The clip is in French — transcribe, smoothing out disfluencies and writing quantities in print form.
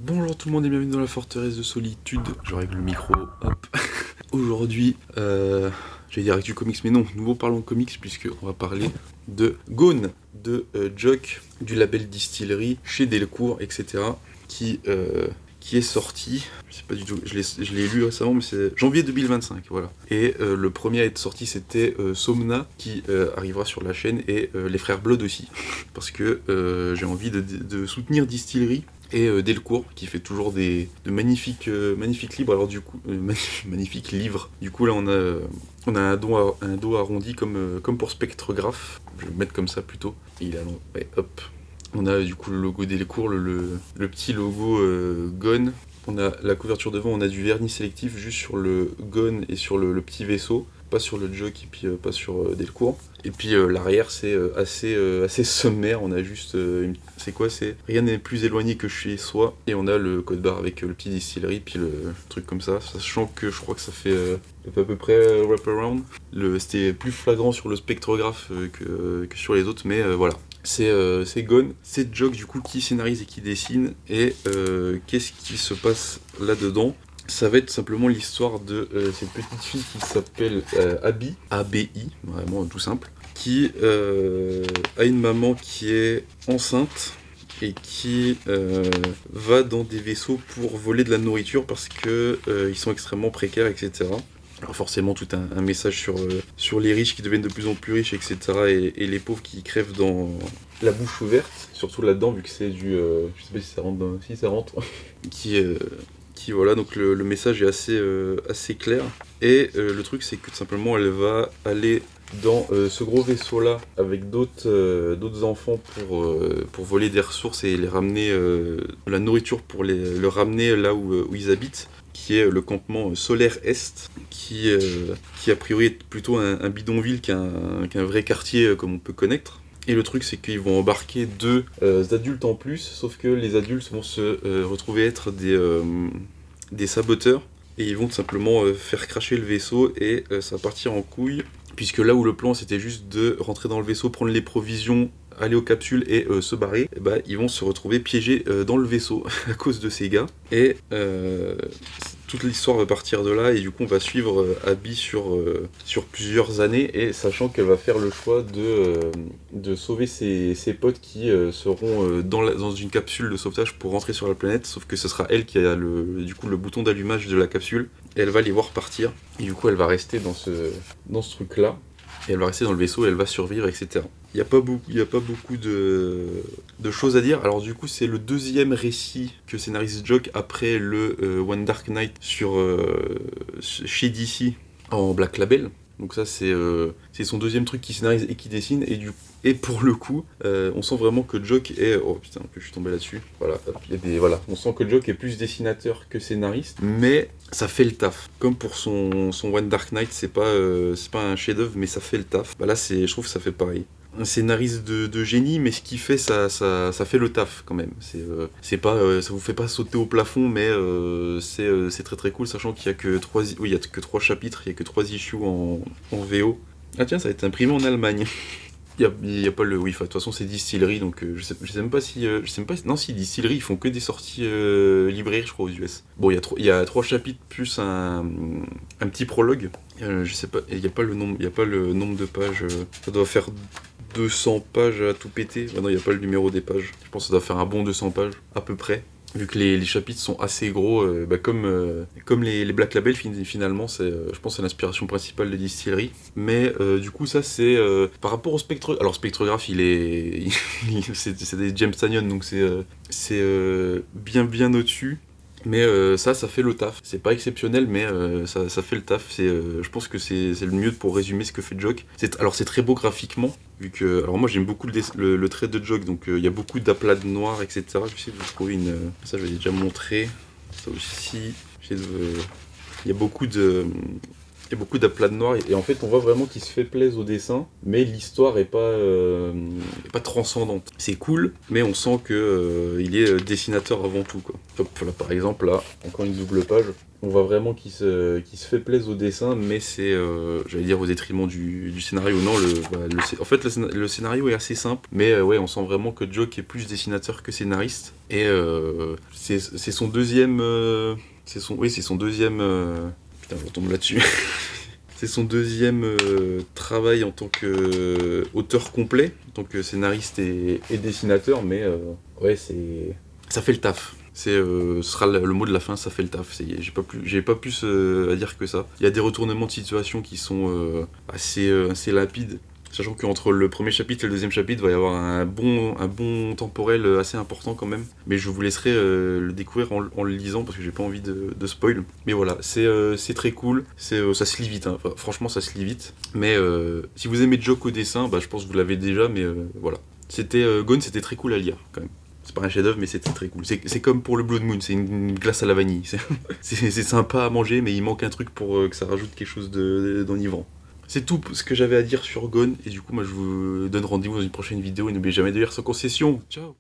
Bonjour tout le monde et bienvenue dans la forteresse de solitude. Je règle le micro, hop. Aujourd'hui, j'allais dire Actu Comics, mais non, nous parlons de comics puisqu'on va parler de Gone, de Jock, du label Distillery, chez Delcourt, etc. Qui est sorti, je sais pas du tout, je l'ai lu récemment, mais c'est janvier 2025, voilà. Et le premier à être sorti, c'était Somna, qui arrivera sur la chaîne, et les frères Blood aussi, parce que j'ai envie de soutenir Distillery, et Delcourt, qui fait toujours de magnifiques livres. Alors du coup, magnifiques livres. Du coup là on a un dos arrondi comme pour Spectrographe. Je vais le mettre comme ça plutôt. Et il a ouais, hop. On a du coup le logo Delcourt, le petit logo Gone. On a la couverture devant, on a du vernis sélectif juste sur le Gone et sur le petit vaisseau, pas sur le Jock et puis pas sur Delcourt. Et puis l'arrière c'est assez sommaire, on a juste c'est quoi, c'est rien n'est plus éloigné que chez soi, et on a le code barre avec le petit distillery puis le truc comme ça, sachant que je crois que ça fait à peu près wraparound. C'était plus flagrant sur le spectrographe que sur les autres, mais voilà. C'est Gone, c'est Jock du coup qui scénarise et qui dessine, et qu'est-ce qui se passe là-dedans? Ça va être simplement l'histoire de cette petite fille qui s'appelle Abby, A-B-I, vraiment tout simple, qui a une maman qui est enceinte et qui va dans des vaisseaux pour voler de la nourriture parce que ils sont extrêmement précaires, etc. Alors forcément tout un message sur les riches qui deviennent de plus en plus riches, etc. Et les pauvres qui crèvent dans la bouche ouverte, surtout là-dedans vu que c'est du... je sais pas si ça rentre si ça rentre. qui voilà, donc le message est assez clair. Et le truc c'est que tout simplement elle va aller dans ce gros vaisseau là avec d'autres enfants pour voler des ressources et les ramener de la nourriture pour le ramener là où ils habitent, qui est le campement Solaire Est, qui a priori est plutôt un bidonville qu'un vrai quartier comme on peut connaître. Et le truc, c'est qu'ils vont embarquer deux adultes en plus, sauf que les adultes vont se retrouver être des saboteurs, et ils vont tout simplement faire cracher le vaisseau, et ça va partir en couille, puisque là où le plan c'était juste de rentrer dans le vaisseau, prendre les provisions, aller aux capsules et se barrer, et bah, ils vont se retrouver piégés dans le vaisseau à cause de ces gars. Et toute l'histoire va partir de là, et du coup on va suivre Abby sur plusieurs années, et sachant qu'elle va faire le choix de sauver ses potes qui seront dans une capsule de sauvetage pour rentrer sur la planète, sauf que ce sera elle qui a du coup le bouton d'allumage de la capsule, et elle va les voir partir, et du coup elle va rester dans ce truc là, et elle va rester dans le vaisseau et elle va survivre, etc. Il n'y a pas beaucoup de choses à dire. Alors du coup c'est le deuxième récit que scénarise Jock après le One Dark Knight chez DC en Black Label. Donc ça c'est son deuxième truc qui scénarise et qui dessine, et pour le coup, on sent vraiment que Jock est... Oh putain, je suis tombé là-dessus. Voilà, voilà. On sent que Jock est plus dessinateur que scénariste, mais ça fait le taf. Comme pour son One Dark Knight, c'est pas un chef-d'œuvre, mais ça fait le taf. Bah là, je trouve que ça fait pareil. Un scénariste de génie, mais ce qu'il fait, ça fait le taf quand même. C'est pas, ça vous fait pas sauter au plafond, mais c'est très très cool, sachant qu'il y a que 3 chapitres, il y a que 3 issues en VO. Ah tiens, ça a été imprimé en Allemagne. Il y a pas le... Oui, de toute façon c'est Distillery, donc je sais même pas si... non, si Distillery, ils font que des sorties librairies, je crois, aux US. Bon, il y a 3 chapitres plus un petit prologue. Je sais pas, il y a pas le nombre de pages. Ça doit faire 200 pages à tout péter. Non, il y a pas le numéro des pages. Je pense que ça doit faire un bon 200 pages, à peu près. Vu que les chapitres sont assez gros, comme les Black Label, finalement, je pense que c'est l'inspiration principale de Distillery. Mais du coup, ça c'est par rapport au spectre. Alors, Spectrographe, c'est des James Tannion, donc c'est bien au-dessus. Mais ça fait le taf. C'est pas exceptionnel, mais ça fait le taf. Je pense que c'est le mieux pour résumer ce que fait Jock. Alors c'est très beau graphiquement, vu que... Alors moi j'aime beaucoup le trait de Jock, donc il y a beaucoup d'aplats de noir, etc. Je vais essayer de vous trouver une... Ça je vais déjà montrer. Ça aussi... Il y a beaucoup de... Il y a beaucoup d'aplats de noir, et en fait on voit vraiment qu'il se fait plaisir au dessin, mais l'histoire est pas transcendante. C'est cool, mais on sent que il est dessinateur avant tout, quoi. Hop, là, par exemple, là, encore une double page. On voit vraiment qu'il se fait plaisir au dessin, mais c'est, j'allais dire, au détriment du scénario. Non, en fait, le scénario est assez simple, mais ouais, on sent vraiment que Jock est plus dessinateur que scénariste. Et c'est son deuxième... oui, c'est son deuxième... Putain, je retombe là-dessus. C'est son deuxième travail en tant qu'auteur complet, en tant que scénariste et dessinateur, mais ouais, ça fait le taf. Ce sera le mot de la fin, ça fait le taf. J'ai pas plus à dire que ça. Il y a des retournements de situation qui sont assez limpides. Sachant qu'entre le premier chapitre et le deuxième chapitre, il va y avoir un bon temporel assez important quand même. Mais je vous laisserai le découvrir en le lisant parce que j'ai pas envie de spoil. Mais voilà, c'est très cool. Ça se lit vite, hein. Enfin, franchement, ça se lit vite. Mais si vous aimez Jock au dessin, bah, je pense que vous l'avez déjà, mais voilà. Gone, c'était très cool à lire quand même. C'est pas un chef-d'œuvre, mais c'était très cool. C'est comme pour le Blood Moon, c'est une glace à la vanille. C'est sympa à manger, mais il manque un truc pour que ça rajoute quelque chose d'enivrant. C'est tout ce que j'avais à dire sur Gone, et du coup, moi je vous donne rendez-vous dans une prochaine vidéo, et n'oubliez jamais de lire sans concession. Ciao!